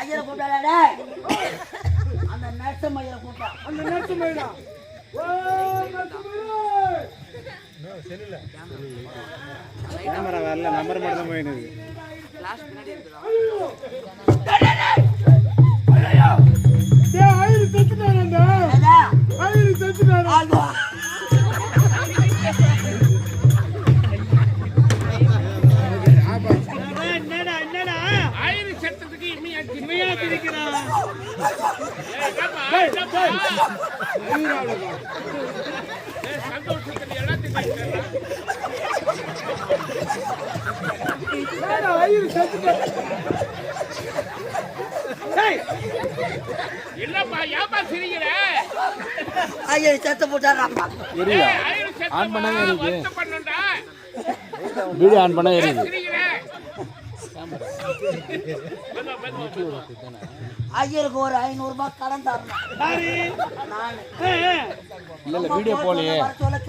ஐயரை கூப்பிட்டாடா அந்த நட்சம் ஐயரை கூப்பிட்டா அந்த நட்சம் ஐயா கேமரா வரல நம்பர் மட்டும் தான் போயிடுது கிளாஸ் பின்னாடி இருக்குடா டேய் ஐயர் செத்துட்டானே ஐயர் செத்துட்டானே என்னடா ஐயர் செத்துறதுக்கு இமையா திரிக்கிறான் சந்தோஷத்துக்கு எல்லாத்தையும் இல்லப்பா ஏப்பா சிரிக்கிற ஐயர் செத்து போட்டாராப்பா ஆன் பண்ணாங்க வீடியோ ஆன் பண்ணா எரியுது ஐயருக்கு ஒரு 500 ரூபாய் கடன் தரணும் இல்ல வீடியோ போலையே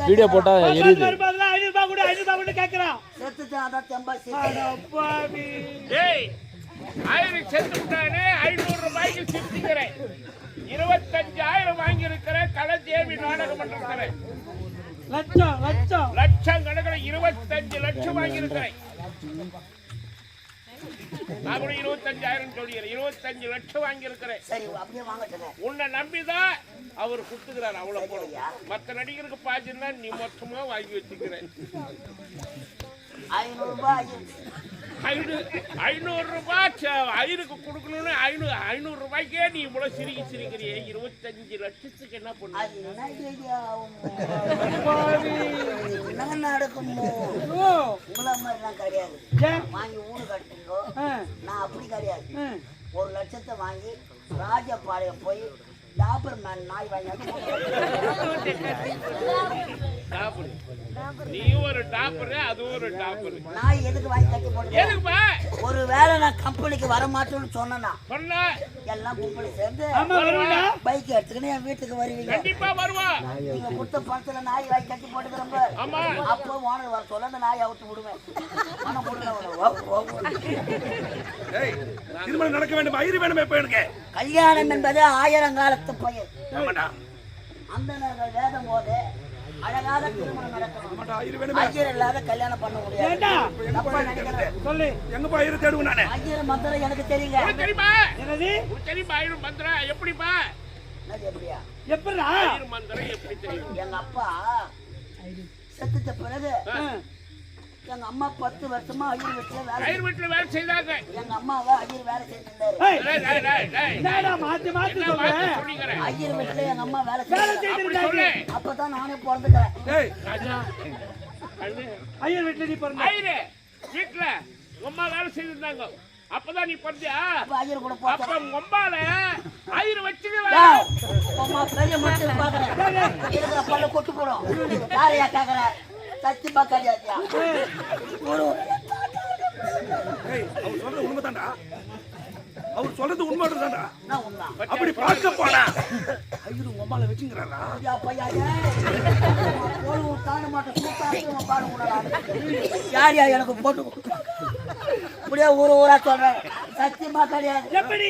வீடியோ போட்டா எரியுது 500 ரூபாய் கூட 500 ரூபாய் மட்டும் கேக்குறான் செத்துட்டு அதான் தெம்பாசி அப்பாவி டேய் ஐயர் செத்து விட்டானே 500 ரூபாய்க்கு சிரிக்கிறேன் 25000 வாங்கி இருக்கிறேன் கலை தேவி நாடகம் பண்றேன் லட்சம் லட்சம் லட்சம் கணக்கில் 25 லட்சம் வாங்கி இருக்கிறேன் நான் கூட 25000 சொல்லிடுறேன் 25 லட்சம் வாங்கி இருக்கிறேன் சரி அப்படியே வாங்கட்டேன் உன்னை நம்பிதான் அவர் குடுத்துக்கிறார் அவ்வளவு போடும் மற்ற நடிகருக்கு பாஜின்னா நீ மொத்தமா வாங்கி வச்சுக்கிறேன் 500 ரூபாய் 500 ரூபாய் ஐயருக்கு கொடுக்கணும்னு 500 ரூபாய்க்கே நீ இவ்வளவு சிரிக்கிறிய 25 லட்சத்துக்கு என்ன பண்ணு என்ன நடக்குமோ உங்கள மாதிரிலாம் கிடையாது வாங்கி ஊடு கட்டுங்கோ நான் அப்படி கிடையாது 1 லட்சத்தை வாங்கி ராஜபாளையம் போய் டாபர் மேன் நாய் வாங்கி நீ ஒரு டாப்பர் அது ஒரு டாப்பர் நாய் எதுக்கு வாங்கி கட்டி போடுறேன் எதுக்குப்பா ஒருவேளை நான் கம்பெனிக்கு வர மாட்டேன்னு சொன்னா சொன்ன எல்லாம் கும்பலி சேர்ந்து பைக் எடுத்துக்கின்னு என் வீட்டுக்கு வருவீங்க கண்டிப்பா வருவோம் நீங்க கொடுத்த பணத்துல நாய் வாங்கி கட்டி போட்டுக்கிறப்ப ஆமா அப்போ ஓனர் வர சொல்ல அந்த நாயை அவுத்து விடுவேன் பணம் திருமணம் நடக்க வேண்டும் ஐயர் வேணுமே போயிருக்கு கல்யாணம் என்பது 1000 காலத்து பயிர் அந்த வேதம் போது அழகாக திருமணம் நடக்கணும் ஐயர் இல்லாத கல்யாணம் பண்ண முடியாது ஐயர் மந்திரம் எனக்கு தெரியுங்க தெரியுமா ஐயர் மந்திரம் எப்படிப்பா எப்படியா எப்படிடா ஐயர் மந்திரம் எப்படி தெரியும் எங்க அப்பா செத்துட்ட பிறகு எங்க அம்மா 10 வருஷமா ஐயர் வீட்டுல வேலை செய்தாங்க எங்க அம்மாவை ஐயர் வேலை செஞ்சிருந்தாரு மாத்தி மாத்தி சொல்றேன் ஐயர் வீட்டுல எங்க அம்மா வேலை செஞ்சிருந்தாரு அப்பதான் நானே பிறந்துக்கிறேன் ஐயர் வீட்டுல நீ பிறந்த ஐயர் வீட்டுல அம்மா வேலை செய்திருந்தாங்க அப்பதான் நீ பிறந்தியா ஐயர் கூட அப்ப உம்மால ஐயர் வச்சுட்டு அம்மா பெரிய மட்டும் பாக்குறேன் இருக்கிற பல்ல கொட்டு போறோம் யாரையா கேக்குற சத்தியமா கிடையாதியா அவர் சொல்றது உண்மைதான்டா அப்படி பார்க்க போனா ஐயோ உம்மால வெச்சுங்கறாரா யார் யார் எனக்கு போட்டு இப்படியே ஊரா சொல்றேன் சத்தியமா கிடையாது எப்படி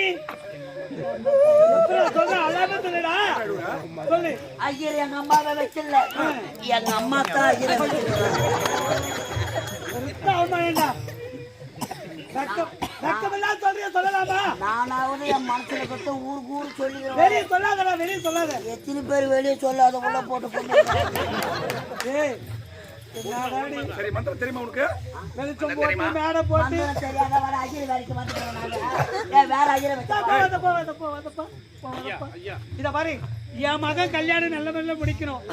ஐயர் எங்க அம்மாவை வச்சில்ல எங்க அம்மா தான் ஐயரை நானாவது என் மனசுல கட்ட ஊருக்கு சொல்லிக்கிறேன் வெளியே சொல்லாத வெளியே சொல்லாத எத்தனை பேர் வெளியே சொல்லாத உள்ள போட்டு சரி மந்திரம் தெரியுமா உனக்கு வெளிச்சம் போட்டு மேடை போட்டு தெரியாத வர ஐயர் வேலைக்கு வந்துக்கிறேன் வேற ஐயரை இத பாரு என் மகன் கல்யாணம் நல்ல முறையில முடிக்கணும்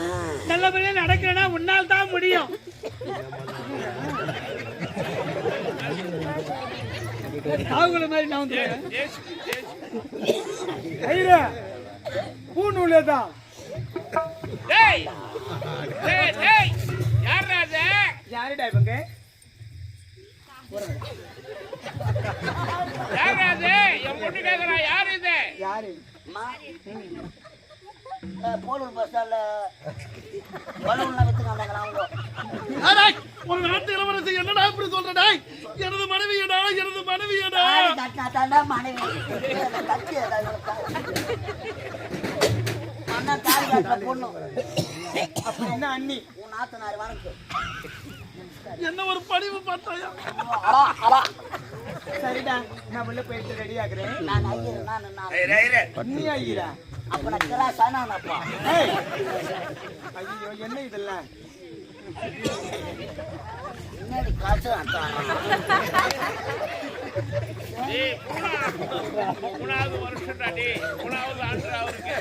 நல்ல முறையில நடக்கிறேன்னா உன்னால் தான் முடியும் அவங்கள மாதிரி நான் வந்து ஐயா பூநூலேதான் டேய் டேய் டேய் யாரா அது யாருடா இவங்க யாரா அது என் பொண்ணு கேக்குறா யார் இது யாரு போலூர் பஸ் ஸ்டாண்ட்ல பலூன்லாம் வித்துக்காண்டாங்க அவங்க. ஒரு நாட்டு இளவரசி என்னடா இப்படி சொல்றடா? எனது மனைவியடா, எனது மனைவியடா. தாண்டா மனைவி கட்சி அண்ணா தாலி காட்டுற பொண்ணு அப்படின்னா அண்ணி உன் நாத்தனார் வணக்கு என்ன ஒரு படிவு பார்த்தாயா? சரிடா, நான் உள்ள போயிட்டு ரெடி ஆகுறேன். நான் ஐயர் நான் நீ ஐயரா? அப்ப நான் கிராசானாப்பா. ஐயோ என்ன இதெல்லாம்? முன்னாடி காசு மூணாவது வருஷம் தாண்டி 3வது ஆண்டு அவருக்கு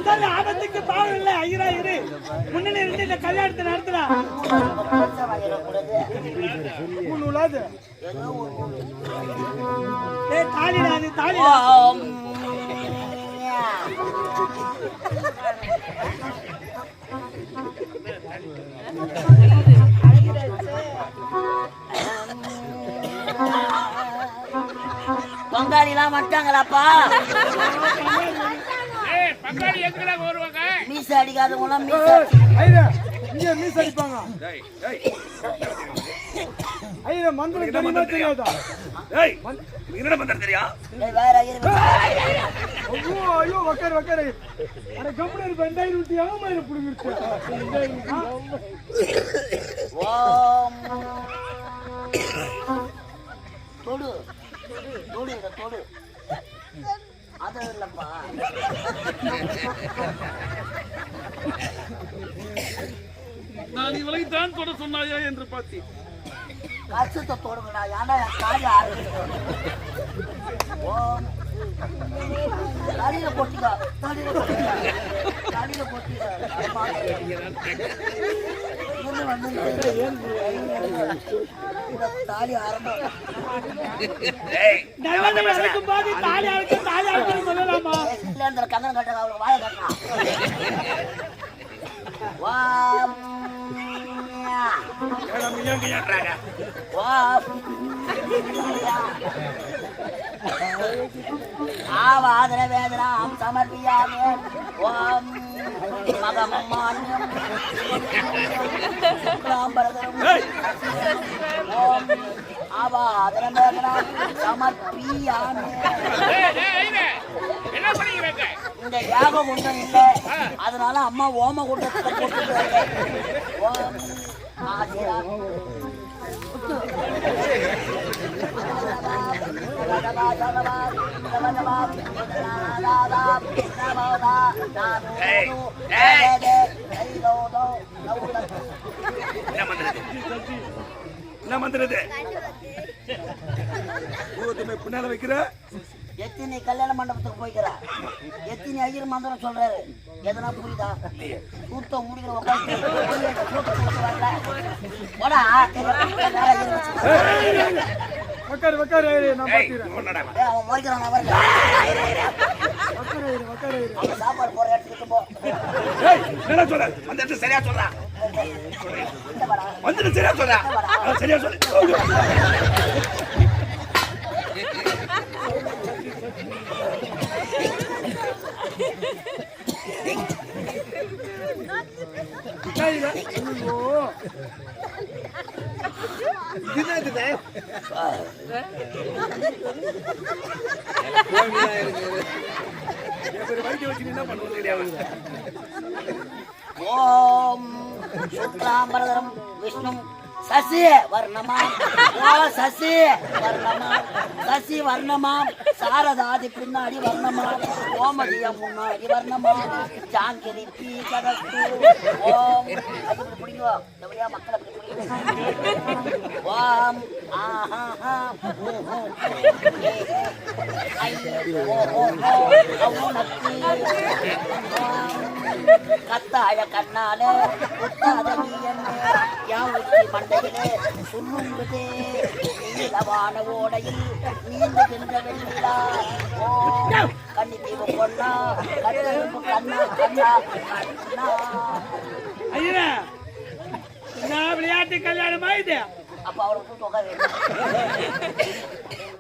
சரி ஆபத்துக்கு பாவம் இல்லை ஐயரா இரு. முன்னாடி இருந்து இந்த கல்யாணத்தை நடத்துறா. உள்ளாது தாலிடா, அது தாலிடா. பங்காளிலாம் வந்துட்டாங்களாப்பா? பங்காளி எங்கடா வருவாங்க? மீச அடிக்காதவங்களாம் மீச அடிப்பாங்க. ஐயா மந்திரம் தெரியுமா தெரியாதா? என்னடா மந்திரம் தெரியா? வேற ஐயர் ஐயோ வக்கர் வக்கர் அட கம்பெனி பண்டாயிரம் ஊத்தி ஆமாயிரம் புடுங்கிருச்சு. ஓம் தொடு தொடு இத தொடு. அது இல்லப்பா. நான் இவளை தான் தொட சொன்னாயா என்று பார்த்தேன். கஷ்டத்தை தொடுங்கடா. ஏன்னா என் காலி ஆரம்பிச்சு. ஓம் தலையில போட்டிக்கா, தலையில போட்டிக்கா, தலையில போட்டிக்கா. தாலி ஆரம்பம். தாலி அறுக்க சொல்லலாமா? இல்ல அந்த கண்ணன் கட்ட அவளுக்கு வாய கட்டலாம். வாம் ஆவாதன வேதனாம் சமர்ப்பியாமே. ஓம் மகமான்யம் ஓம் ஆவாதன வேதனாம் சமர்ப்பியாமே. என்ன பண்ணிக்கிறீங்க? இந்த யாகம் ஒன்றும் இல்லை, அதனால அம்மா ஓம கூட்டத்தை போட்டுக்கிறாங்க. ஓம் ஆதிரா என்ன மந்திரது? பின்னால வைக்கிற எத்தினி கல்யாண மண்டபத்துக்கு போய்க்கிறா, எத்தினி ஐயர் மந்திரம் சொல்றாரு. எதனா புரியுதா? கூட்டம் முடிக்கிற சாப்பாடு போற இடத்துக்கு போ. சரியா சொல்றா, வந்துட்டு சரியா சொல்றா, சரியா சொல்லு. ஓம் சுக்லாம்பரதரம் விஷ்ணு சசி வர்ணமாம். ஓ சசி வர்ணமாம், சசி வர்ணமாம். சாரதாதி பின்னாடி வர்ணமாம், ஓமதிய முன்னாடி வர்ணமாம். ஜாங்கிரி பீ கதஸ்து. ஓம் அது பிடிக்குவா எப்படியா மக்களை பிடிக்கும். ஓம் ஆஹா கத்தாழ கண்ணால குத்தாத நீ என்ன யான் உச்சி மண்டையிலே சுண்ணுங்குதே. நீலவான ஓடையில் நீந்துகின்ற வெண்ணிலா. ஓ கண்ணி தீவு பொண்ணா கண்ணு கண்ணா கண்ணா கண்ணா. ஐயா என்ன விளையாட்டு கல்யாணமா இது? அப்ப அவளை கூட்டு உட்கார